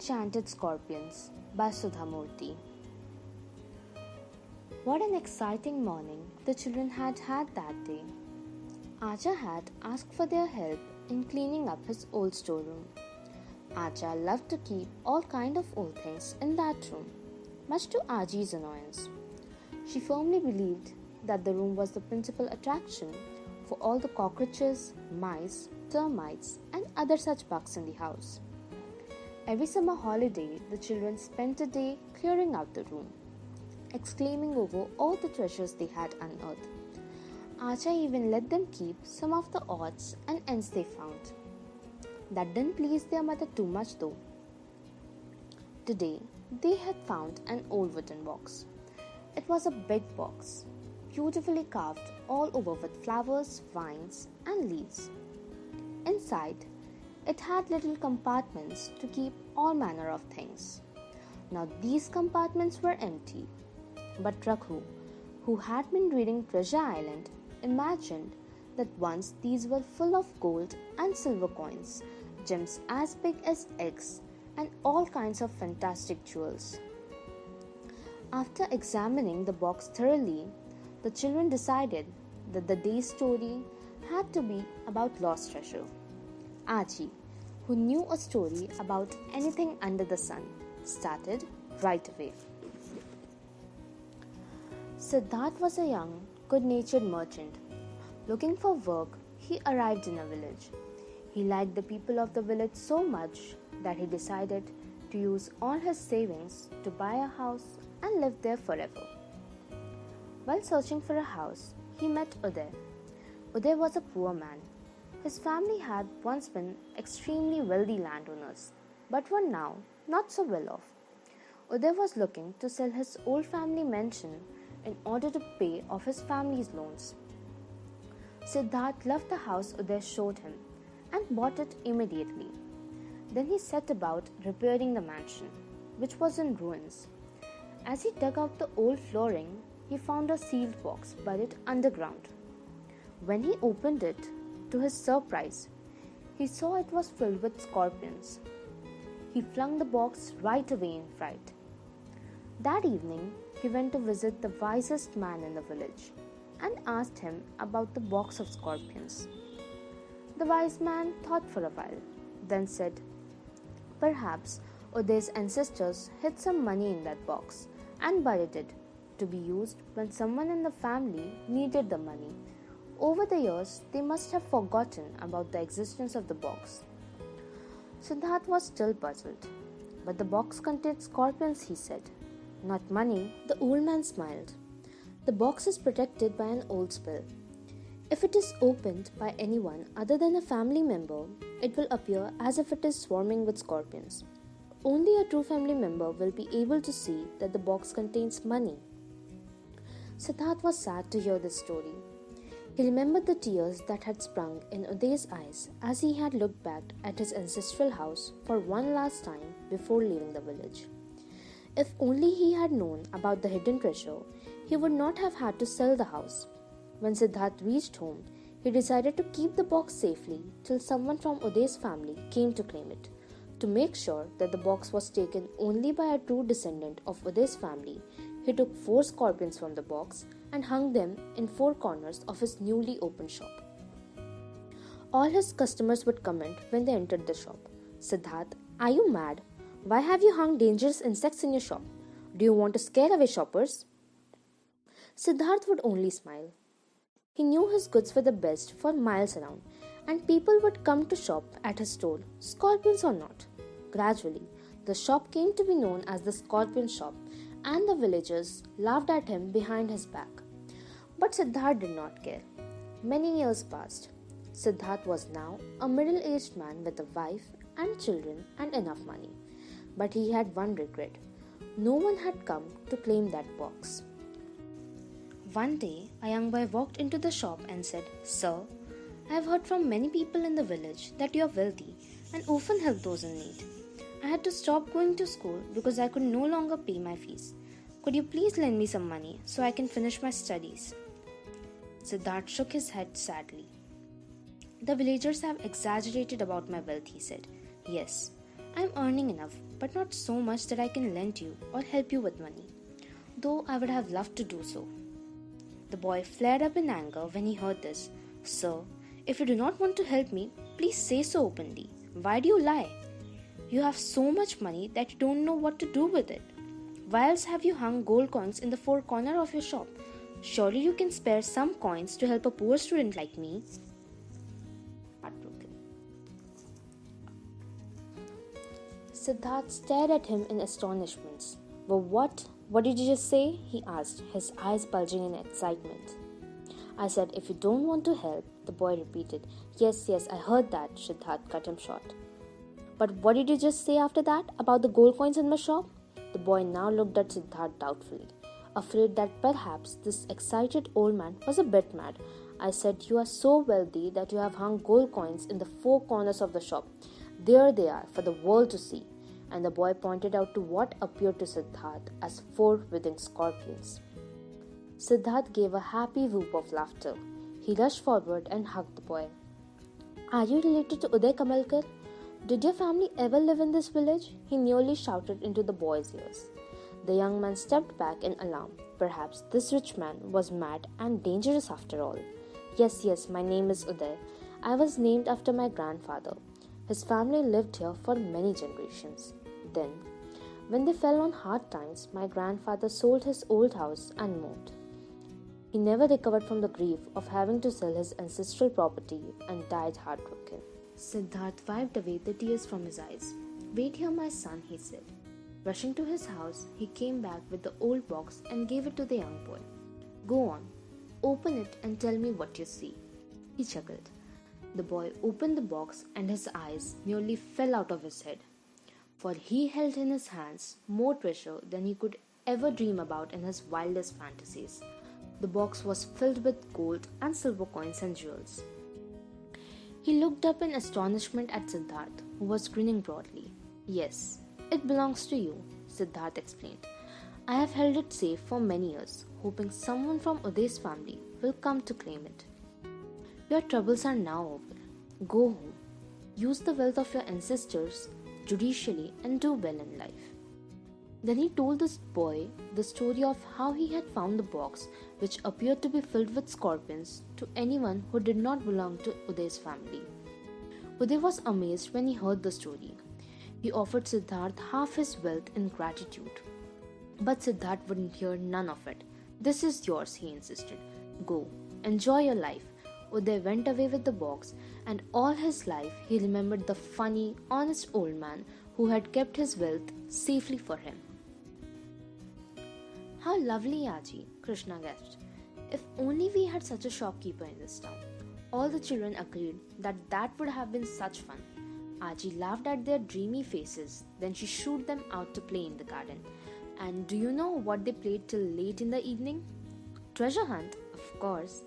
Enchanted Scorpions by Sudha Murthy. What an exciting morning the children had had that day. Aja had asked for their help in cleaning up his old storeroom. Aja loved to keep all kind of old things in that room, much to Aji's annoyance. She firmly believed that the room was the principal attraction for all the cockroaches, mice, termites, and other such bugs in the house. Every summer holiday, the children spent a day clearing out the room, exclaiming over all the treasures they had unearthed. Aja even let them keep some of the odds and ends they found. That didn't please their mother too much though. Today, they had found an old wooden box. It was a big box, beautifully carved all over with flowers, vines, and leaves. Inside, it had little compartments to keep all manner of things. Now these compartments were empty, but Raghu, who had been reading Treasure Island, imagined that once these were full of gold and silver coins, gems as big as eggs, and all kinds of fantastic jewels. After examining the box thoroughly, the children decided that the day's story had to be about lost treasure. Aji, who knew a story about anything under the sun, started right away. Siddharth was a young, good-natured merchant. Looking for work, he arrived in a village. He liked the people of the village so much that he decided to use all his savings to buy a house and live there forever. While searching for a house, he met Uday. Uday was a poor man. His family had once been extremely wealthy landowners, but were now not so well off. Uday was looking to sell his old family mansion in order to pay off his family's loans. Siddharth loved the house Uday showed him and bought it immediately. Then he set about repairing the mansion, which was in ruins. As he dug out the old flooring, he found a sealed box buried underground. When he opened it, to his surprise, he saw it was filled with scorpions. He flung the box right away in fright. That evening, he went to visit the wisest man in the village and asked him about the box of scorpions. The wise man thought for a while, then said, "Perhaps Uday's ancestors hid some money in that box and buried it to be used when someone in the family needed the money. Over the years, they must have forgotten about the existence of the box." Siddharth was still puzzled. "But the box contained scorpions," he said. "Not money." The old man smiled. "The box is protected by an old spell. If it is opened by anyone other than a family member, it will appear as if it is swarming with scorpions. Only a true family member will be able to see that the box contains money." Siddharth was sad to hear this story. He remembered the tears that had sprung in Uday's eyes as he had looked back at his ancestral house for one last time before leaving the village. If only he had known about the hidden treasure, he would not have had to sell the house. When Siddharth reached home, he decided to keep the box safely till someone from Uday's family came to claim it. To make sure that the box was taken only by a true descendant of Uday's family, he took 4 scorpions from the box and hung them in 4 corners of his newly opened shop. All his customers would comment when they entered the shop, "Siddharth, are you mad? Why have you hung dangerous insects in your shop? Do you want to scare away shoppers?" Siddharth would only smile. He knew his goods were the best for miles around, and people would come to shop at his stall, scorpions or not. Gradually, the shop came to be known as the Scorpion Shop, and the villagers laughed at him behind his back. But Siddharth did not care. Many years passed. Siddharth was now a middle-aged man with a wife and children and enough money. But he had one regret. No one had come to claim that box. One day, a young boy walked into the shop and said, "Sir, I have heard from many people in the village that you are wealthy and often help those in need. I had to stop going to school because I could no longer pay my fees. Could you please lend me some money so I can finish my studies?" Siddharth shook his head sadly. "The villagers have exaggerated about my wealth," he said. "Yes, I'm earning enough, but not so much that I can lend you or help you with money, though I would have loved to do so. The boy flared up in anger when he heard this. Sir, if you do not want to help me, please say so openly. Why do you lie? You have so much money that you don't know what to do with it. Why else have you hung gold coins in the four corners of your shop? Surely you can spare some coins to help a poor student like me. Heartbroken. Siddharth stared at him in astonishment. Well, what? What did you just say? He asked, his eyes bulging in excitement. I said, if you don't want to help, the boy repeated. Yes, I heard that, Siddharth cut him short. But what did you just say after that about the gold coins in my shop? The boy now looked at Siddharth doubtfully, afraid that perhaps this excited old man was a bit mad. I said, you are so wealthy that you have hung gold coins in the four corners of the shop. There they are for the world to see. And the boy pointed out to what appeared to Siddharth as four winged scorpions. Siddharth gave a happy whoop of laughter. He rushed forward and hugged the boy. Are you related to Uday Kamalkar? Did your family ever live in this village? He nearly shouted into the boy's ears. The young man stepped back in alarm. Perhaps this rich man was mad and dangerous after all. Yes, my name is Uday. I was named after my grandfather. His family lived here for many generations. Then, when they fell on hard times, my grandfather sold his old house and moved. He never recovered from the grief of having to sell his ancestral property and died heartbroken. Siddharth wiped away the tears from his eyes. Wait here, my son, he said. Rushing to his house, he came back with the old box and gave it to the young boy. Go on, open it and tell me what you see. He chuckled. The boy opened the box and his eyes nearly fell out of his head, for he held in his hands more treasure than he could ever dream about in his wildest fantasies. The box was filled with gold and silver coins and jewels. He looked up in astonishment at Siddharth, who was grinning broadly. Yes, it belongs to you, Siddharth explained. I have held it safe for many years, hoping someone from Uday's family will come to claim it. Your troubles are now over. Go home. Use the wealth of your ancestors judicially and do well in life. Then he told this boy the story of how he had found the box, which appeared to be filled with scorpions, to anyone who did not belong to Uday's family. Uday was amazed when he heard the story. He offered Siddharth half his wealth in gratitude. But Siddharth wouldn't hear none of it. This is yours, he insisted. Go, enjoy your life. Uday went away with the box, and all his life he remembered the funny, honest old man who had kept his wealth safely for him. How lovely, Aji, Krishna gasped. If only we had such a shopkeeper in this town. All the children agreed that would have been such fun. Aji laughed at their dreamy faces, then she shooed them out to play in the garden. And do you know what they played till late in the evening? Treasure hunt, of course.